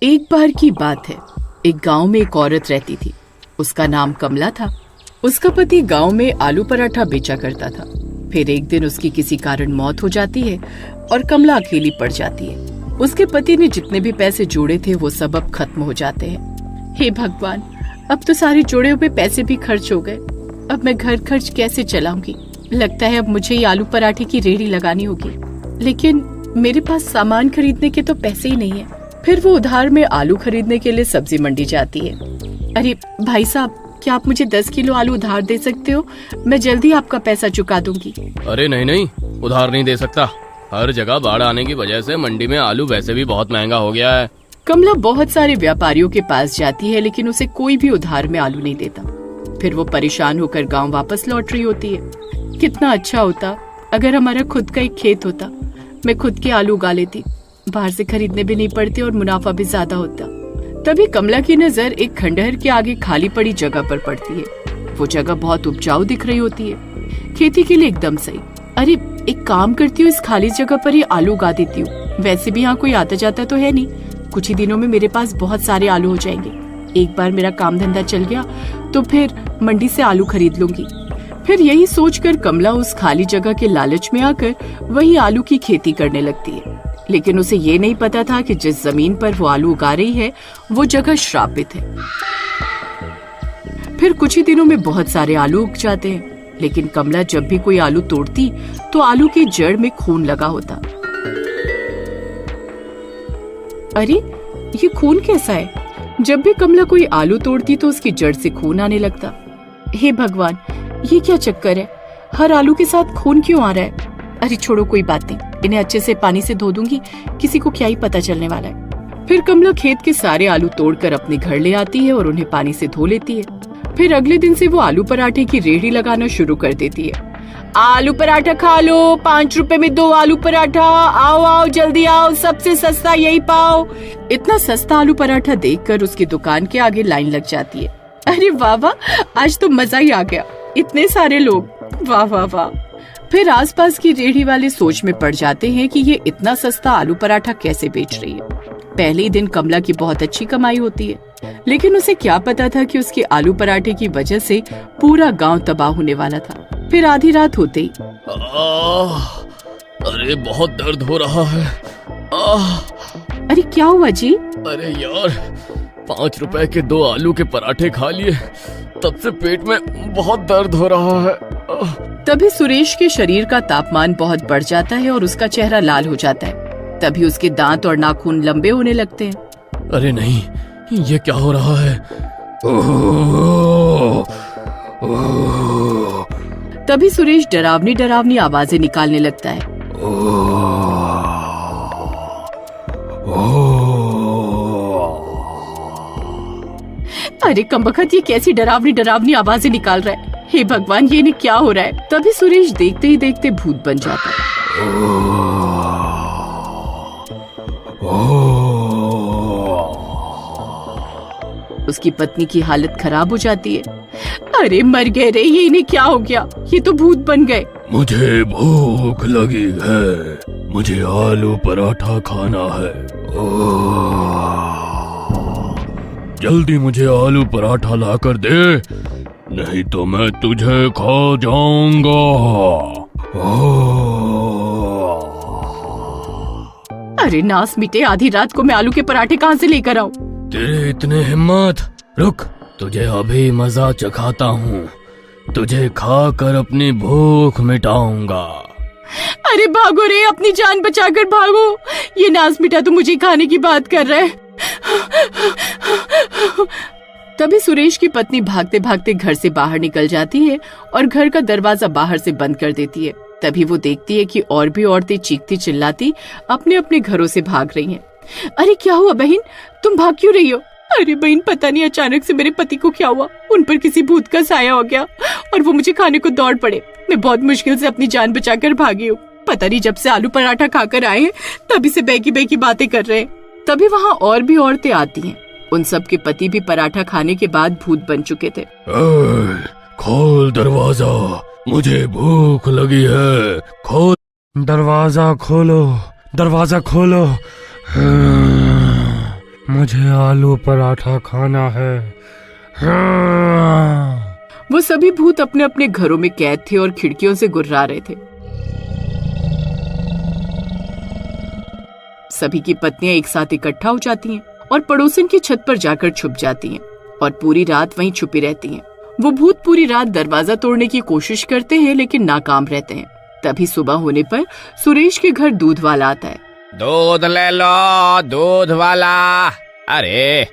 एक बार की बात है। एक गांव में एक औरत रहती थी। उसका नाम कमला था। उसका पति गांव में आलू पराठा बेचा करता था। फिर एक दिन उसकी किसी कारण मौत हो जाती है और कमला अकेली पड़ जाती है। उसके पति ने जितने भी पैसे जोड़े थे वो सब अब खत्म हो जाते हैं। हे भगवान, अब तो सारे जोड़े हुए पैसे भी खर्च हो गए। अब मैं घर खर्च कैसे चलाऊंगी? लगता है अब मुझे ये आलू पराठे की रेहड़ी लगानी होगी। लेकिन मेरे पास सामान खरीदने के तो पैसे ही नहीं है। फिर वो उधार में आलू खरीदने के लिए सब्जी मंडी जाती है। अरे भाई साहब, क्या आप मुझे 10 किलो आलू उधार दे सकते हो? मैं जल्दी आपका पैसा चुका दूंगी। अरे नहीं नहीं, उधार नहीं दे सकता। हर जगह बाढ़ आने की वजह से मंडी में आलू वैसे भी बहुत महंगा हो गया है। कमला बहुत सारे व्यापारियों के पास जाती है, लेकिन उसे कोई भी उधार में आलू नहीं देता। फिर वो परेशान होकर गांव वापस लौट रही होती है। कितना अच्छा होता अगर हमारा खुद का एक खेत होता। मैं खुद के आलू उगा लेती, बाहर से खरीदने भी नहीं पड़ते और मुनाफा भी ज्यादा होता। तभी कमला की नजर एक खंडहर के आगे खाली पड़ी जगह पर पड़ती है। वो जगह बहुत उपजाऊ दिख रही होती है, खेती के लिए एकदम सही। अरे एक काम करती हूँ, इस खाली जगह पर ही आलू उगा देती हूँ। वैसे भी यहाँ कोई आता जाता तो है नहीं। कुछ ही दिनों में मेरे पास बहुत सारे आलू हो जाएंगे। एक बार मेरा काम धंधा चल गया तो फिर मंडी से आलू खरीद लूंगी। फिर यही सोचकर कमला उस खाली जगह के लालच में आकर वही आलू की खेती करने लगती है। लेकिन उसे ये नहीं पता था कि जिस जमीन पर वो आलू उगा रही है वो जगह श्रापित है। फिर कुछ ही दिनों में बहुत सारे आलू उग जाते हैं, लेकिन कमला जब भी कोई आलू तोड़ती तो आलू की जड़ में खून लगा होता। अरे ये खून कैसा है? जब भी कमला कोई आलू तोड़ती तो उसकी जड़ से खून आने लगता। हे भगवान, ये क्या चक्कर है? हर आलू के साथ खून क्यों आ रहा है? अरे छोड़ो, कोई बात नहीं, इन्हें अच्छे से पानी से धो दूंगी, किसी को क्या ही पता चलने वाला है। फिर कमला खेत के सारे आलू तोड़कर अपने घर ले आती है और उन्हें पानी से धो लेती है। फिर अगले दिन से वो आलू पराठे की रेहड़ी लगाना शुरू कर देती है। आलू पराठा खा लो, 5 रुपए में 2 आलू पराठा, आओ आओ जल्दी आओ, सबसे सस्ता यही पाओ। इतना सस्ता आलू पराठा देखकर उसकी दुकान के आगे लाइन लग जाती है। अरे वाह वाह, आज तो मजा ही आ गया, इतने सारे लोग, वाह वाह वाह। फिर आसपास की रेहड़ी वाले सोच में पड़ जाते हैं कि ये इतना सस्ता आलू पराठा कैसे बेच रही है। पहले ही दिन कमला की बहुत अच्छी कमाई होती है, लेकिन उसे क्या पता था कि उसके आलू पराठे की वजह से पूरा गांव तबाह होने वाला था। फिर आधी रात होते ही अरे बहुत दर्द हो रहा है। अरे क्या हुआ जी? अरे यार, 5 रुपए के 2 आलू के पराठे खा लिए, तब से पेट में बहुत दर्द हो रहा है। तभी सुरेश के शरीर का तापमान बहुत बढ़ जाता है और उसका चेहरा लाल हो जाता है। तभी उसके दांत और नाखून लंबे होने लगते हैं। अरे नहीं, ये क्या हो रहा है? तभी सुरेश डरावनी डरावनी आवाजें निकालने लगता है। अरे कमबख्त, ये कैसी डरावनी डरावनी आवाजें निकाल रहा है? हे भगवान, ये इन्हें क्या हो रहा है? तभी सुरेश देखते ही देखते भूत बन जाता है। उसकी पत्नी की हालत खराब हो जाती है। अरे मर गए रे, ये इन्हें क्या हो गया? ये तो भूत बन गए। मुझे भूख लगी है, मुझे आलू पराठा खाना है। जल्दी मुझे आलू पराठा लाकर दे, नहीं तो मैं तुझे खा जाऊंगा। अरे नास मिटे, आधी रात को मैं आलू के पराठे कहाँ से लेकर आऊं? तेरे इतने हिम्मत, रुक, तुझे अभी मजा चखाता हूँ। तुझे खाकर अपनी भूख मिटाऊंगा। अरे भागो रे, अपनी जान बचाकर भागो। ये नास मिटा तो मुझे खाने की बात कर रहा है। तभी सुरेश की पत्नी भागते भागते घर से बाहर निकल जाती है और घर का दरवाजा बाहर से बंद कर देती है। तभी वो देखती है कि और भी औरतें चीखती चिल्लाती अपने अपने घरों से भाग रही हैं। अरे क्या हुआ बहन, तुम भाग क्यों रही हो? अरे बहन, पता नहीं अचानक से मेरे पति को क्या हुआ, उन पर किसी भूत का साया हो गया और वो मुझे खाने को दौड़ पड़े। मैं बहुत मुश्किल से अपनी जान बचाकर भागी हूँ। पता नहीं जब से आलू पराठा खाकर आए हैं तभी से बेकी बेकी बातें कर रहे हैं। तभी वहाँ और भी औरतें आती हैं। उन सब के पति भी पराठा खाने के बाद भूत बन चुके थे। खोल दरवाजा, मुझे भूख लगी है, खोल दरवाजा, खोलो दरवाजा खोलो, मुझे आलू पराठा खाना है। हाँ। वो सभी भूत अपने अपने घरों में कैद थे और खिड़कियों से गुर्रा रहे थे। सभी की पत्नियां एक साथ इकट्ठा हो जाती हैं और पड़ोसन की छत पर जाकर छुप जाती हैं और पूरी रात वहीं छुपी रहती हैं। वो भूत पूरी रात दरवाजा तोड़ने की कोशिश करते हैं लेकिन नाकाम रहते हैं। तभी सुबह होने पर सुरेश के घर दूध वाला आता है। दूध ले लो, दूध वाला। अरे